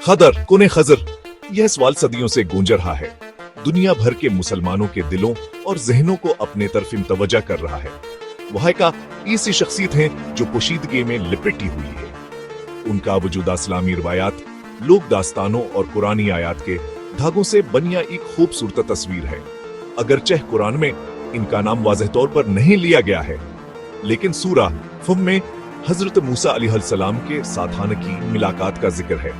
खदर कौन खजर, यह सवाल सदियों से गूंज रहा है। दुनिया भर के मुसलमानों के दिलों और जहनों को अपने तरफ मुतवज्जा कर रहा है। वह एक ऐसी शख्सियत है जो पोशीदगी में लिपटी हुई है। उनका वजूद इस्लामी रिवायात, लोक दास्तानों और कुरानी आयात के धागों से बनिया एक खूबसूरत तस्वीर है। अगरचे कुरान में इनका नाम वाज़ेह तौर पर नहीं लिया गया है, लेकिन सूरा फुम में हजरत मूसा अलैहिस्सलाम के साथान की मुलाकात का जिक्र है,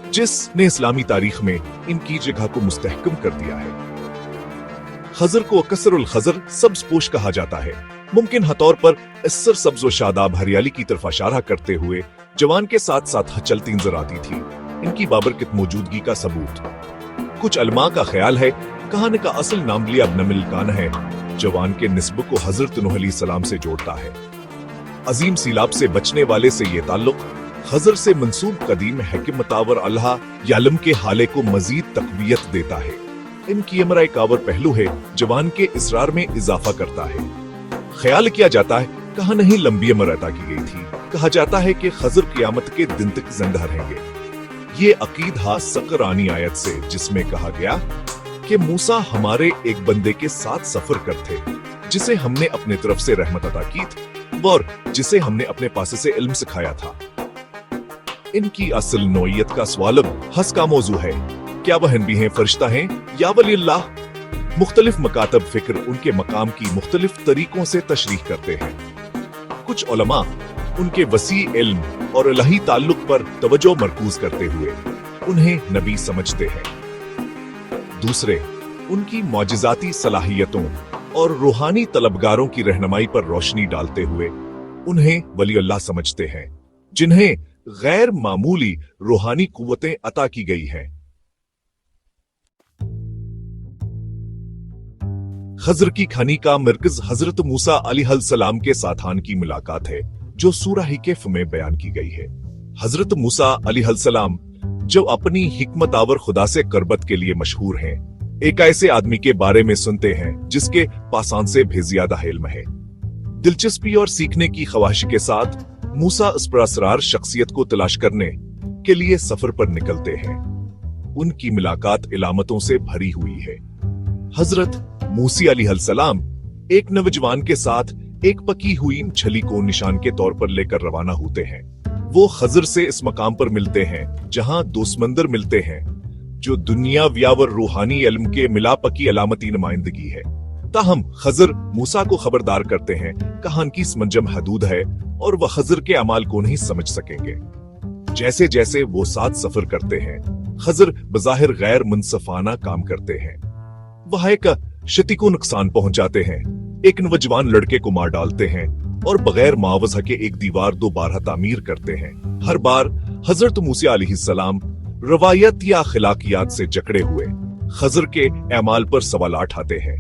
जिसने इस्लामी तारीख में इनकी जगह को मुस्तहकम कर दिया है। खजर को कसरुल खजर सब्ज पोश कहा जाता है। मुमकिन है तौर पर इसर सब्ज व शादाब हरियाली की तरफ इशारा करते हुए जवान के साथ साथ चलती नजर आती थी। इनकी बाबरकत मौजूदगी का सबूत कुछ अलमा का ख्याल है कहानी का असल नाम लिया अब्नमिलकान है, जवान के निस्ब को हजरत नूह अलैहिस्सलाम से जोड़ता है। अजीम सीलाब से बचने वाले से ये ताल्लुक खजर से मंसूब कदीम हिकमतावर अल्लाह यालम के हाले को मजीद तकवीयत देता है। इनकी अमरा कावर पहलू है जवान के इसरार में इजाफा करता है। ख्याल किया जाता है कहा नहीं लंबी उम्र अता की गई थी। कहा जाता है कि खजर क़यामत के दिन तक जिंदा रहेंगे। ये अकीद हा सकरानी आयत से, जिसमें कहा गया कि मूसा हमारे एक बंदे के साथ सफर कर थे, जिसे हमने अपने तरफ से रहमत अता की थी और जिसे हमने अपने पास से इल्म सिखाया था। इनकी असल नौइयत का सवाल हंस का मौजू है। क्या वह नबी हैं, फरिश्ता हैं या वलील्लाह? मुख्तलिफ मकातब फिक्र उनके मकाम की मुख्तलिफ तरीकों से तशरीह करते हैं। कुछ उलमा उनके वसी इल्म और इलाही ताल्लुक पर तवज्जो मरकूज करते हुए उन्हें नबी समझते हैं। दूसरे उनकी मौजिजाती सलाहियतों और रूहानी तलबगारों की रहनुमाई पर रोशनी डालते हुए उन्हें वलीउल्लाह समझते हैं, जिन्हें गैर मामूली रूहानी कुव्वतें अता की गई हैं। खजर की खानी का मरकज हजरत मूसा अलैहिस्सलाम के साथान की मुलाकात है, जो सूरह ही कहफ में बयान की गई है। हजरत मूसा अलैहिस्सलाम जो अपनी हिकमत आवर खुदा से करबत के लिए मशहूर हैं, एक ऐसे आदमी के बारे में सुनते हैं जिसके पासान से भी ज्यादा इल्म है। दिलचस्पी और सीखने की ख्वाहिश के साथ मूसा इस पुरअसरार शख्सियत को तलाश करने के लिए सफर पर निकलते हैं। उनकी मुलाकात इलामतों से भरी हुई है। हजरत मूसा अलैहिस्सलाम एक नौजवान के साथ एक पकी हुई छली को निशान के तौर पर लेकर रवाना होते हैं। वो खजर से इस मकाम पर मिलते हैं जहां दो समंदर मिलते हैं, जो दुनिया व रूहानी इल्म के मिलापकी अलामती नुमाइंदगी है। ताहम खजर मूसा को खबरदार करते हैं कहान की समंजम हदूद है और वह खजर के अमाल को नहीं समझ सकेंगे। जैसे जैसे वो साथ सफर करते हैं, खजर बज़ाहिर गैर मुनसफाना काम करते हैं। वह एक क्षति को नुकसान पहुंचाते हैं, एक नौजवान लड़के को मार डालते हैं और बगैर मुआवजा के एक दीवार दोबारा तामीर करते हैं। हर बार हजरत मूसा अलैहिस्सलाम रवायत या अखलाकियात से जकड़े हुए खजर के अमाल पर सवाल उठाते हैं।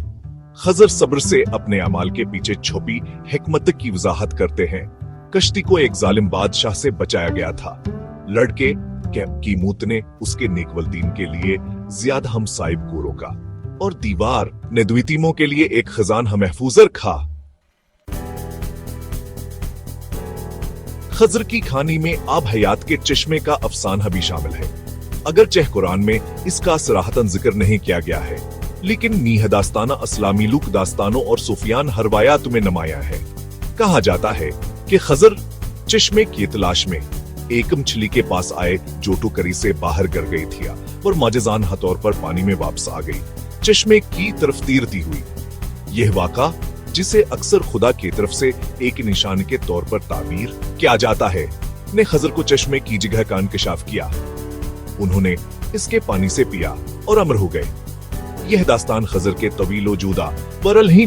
खजर सब्र से अपने अमाल के पीछे छुपी हिकमत की वजाहत करते हैं। कश्ती को एक जालिम बादशाह से बचाया गया था। लड़के की मूत ने उसके नेकवलदीन के लिए ज्यादा हम साहिब गोरों का और दीवार ने द्वितीमों के लिए एक खजान महफूजर खा। खजर की खानी में आब हयात के चश्मे का अफसाना भी शामिल है। अगरचे कुरान में इसका सराहतन जिक्र नहीं किया गया है, लेकिन नीह दास्ताना इस्लामी लूक दास्तानों और सूफियान हरवायात में नमाया है। कहा जाता है कि खजर चश्मे की तलाश में एक मछली के पास आए जो टुकरी से बाहर गिर गई थी और माजिजान तौर पर पानी में वापस आ गई, चश्मे की तरफ तीरती हुई। यह वाक़ा, जिसे अक्सर खुदा की तरफ से एक निशान के तौर पर ताबीर किया जाता है, ने खजर को चश्मे की जगह का इंकशाफ किया। उन्होंने इसके पानी से पिया और अमर हो गए। यह दास्तान खजर के तवीलो जुदा बरल ही